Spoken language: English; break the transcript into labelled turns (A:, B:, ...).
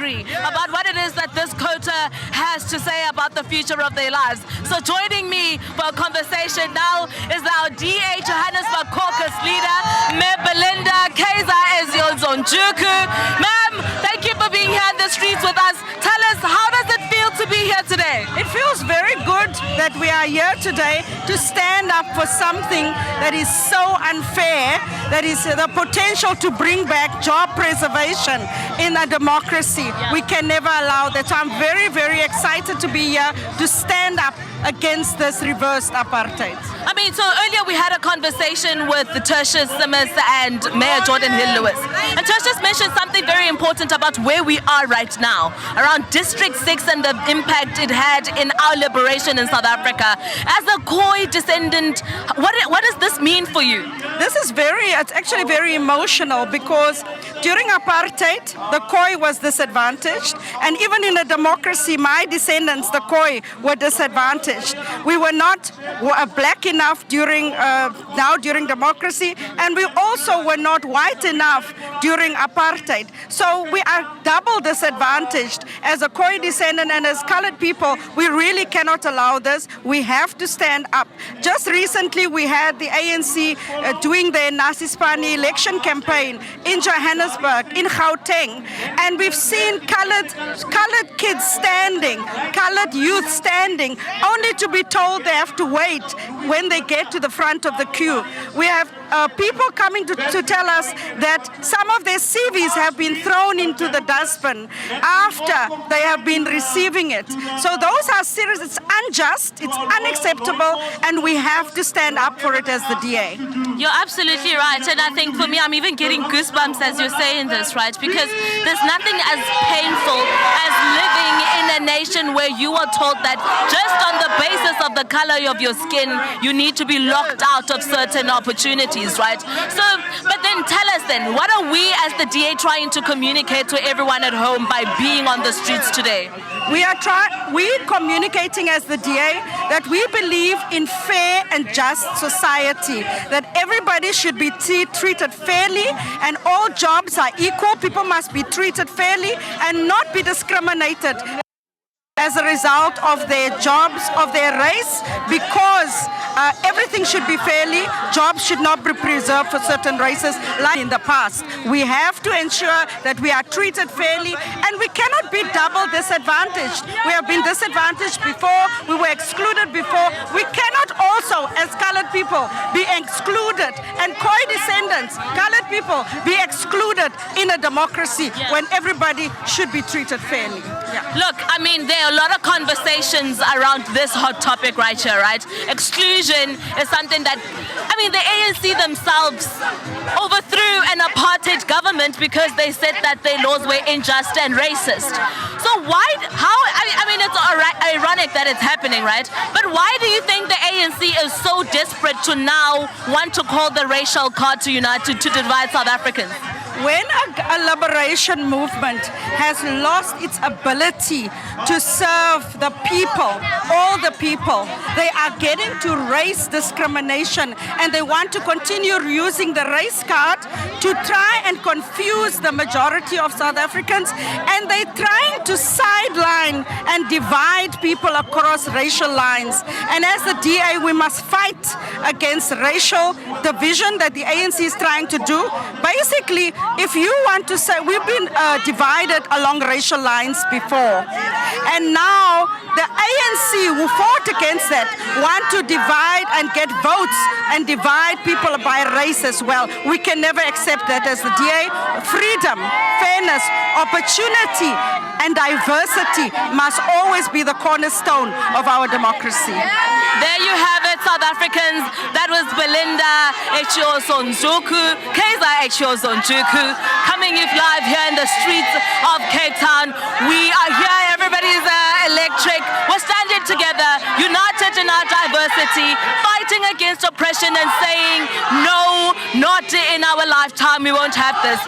A: angry about what it is that this quota has to say about the future of their lives. So joining me for a conversation now is our DA Johannesburg caucus leader, Mayor Belinda Kaiser Eziozonjuku. Ma'am, thank you for being here in the streets with us. Tell us, how does it feel to be here today?
B: It feels very good that we are here today to stand up for something that is so unfair, that is the potential to bring back job preservation in a democracy. We can never allow that. So I'm very, very excited to be here to stand up against this reversed apartheid.
A: I mean, so earlier we had a conversation with Tertius Simmers and Mayor Jordan Hill-Lewis. And Tertius mentioned something very important about where we are right now, around District 6 and the impact it had in our liberation in South Africa. As a Khoi descendant, what does this mean for you?
B: It's actually very emotional, because during apartheid, the Khoi was disadvantaged. And even in a democracy, my descendants, the Khoi, were disadvantaged. We were not black enough during democracy, and we also were not white enough during apartheid. So we are double disadvantaged. As a Khoi descendant and as colored people, we really cannot allow this. We have to stand up. Just recently, we had the ANC doing their Nasispani election campaign in Johannesburg, in Gauteng, and we've seen colored kids standing, colored youth standing, only to be told they have to wait when they get to the front of the queue. We have people coming to tell us that some of their CVs have been thrown into the dustbin after they have been receiving it. So those are serious. It's unjust, it's unacceptable, and we have to stand up for it as the DA.
A: You're absolutely right, and I think for me, I'm even getting goosebumps as you're saying this, right? Because there's nothing as painful as living in a nation where you are told that just on the basis of the color of your skin, you need to be locked out of certain opportunities, right? So, but then tell us then, what are we as the DA trying to communicate to everyone at home by being on the streets today?
B: We're communicating as the DA that we believe in fair and just society, that everybody should be treated fairly and all jobs are equal. People must be treated fairly and not be discriminated as a result of their jobs, of their race, because everything should be fairly. Jobs should not be preserved for certain races like in the past. We have to ensure that we are treated fairly, and we cannot be double disadvantaged. We have been disadvantaged before, we were excluded before. We cannot also, as colored people, be excluded, and Khoi descendants, colored people, be excluded in a democracy when everybody should be treated fairly.
A: Look, I mean, there are a lot of conversations around this hot topic right here, right? Exclusion is something that, I mean, the ANC themselves overthrew an apartheid government because they said that their laws were unjust and racist. So I mean, it's ironic that it's happening, right? But why do you think the ANC is so desperate to now want to call the racial card to unite, to divide South Africans?
B: When a liberation movement has lost its ability to serve the people, all the people, they are getting to race discrimination, and they want to continue using the race card to try and confuse the majority of South Africans, and they're trying to sideline and divide people across racial lines. And as the DA, we must fight against racial division that the ANC is trying to do. Basically, if you want to say, we've been divided along racial lines before, and now the ANC who fought against that want to divide and get votes and divide people by race as well. We can never accept that as the DA. Freedom, fairness, opportunity, and diversity must always be the cornerstone of our democracy.
A: There you have it, South Africans. That was Belinda Kaiser Eziozonjuku, coming live here in the streets of Cape Town. We are here, everybody's electric. We're standing together, united in our diversity, fighting against oppression and saying, no, not in our lifetime, we won't have this.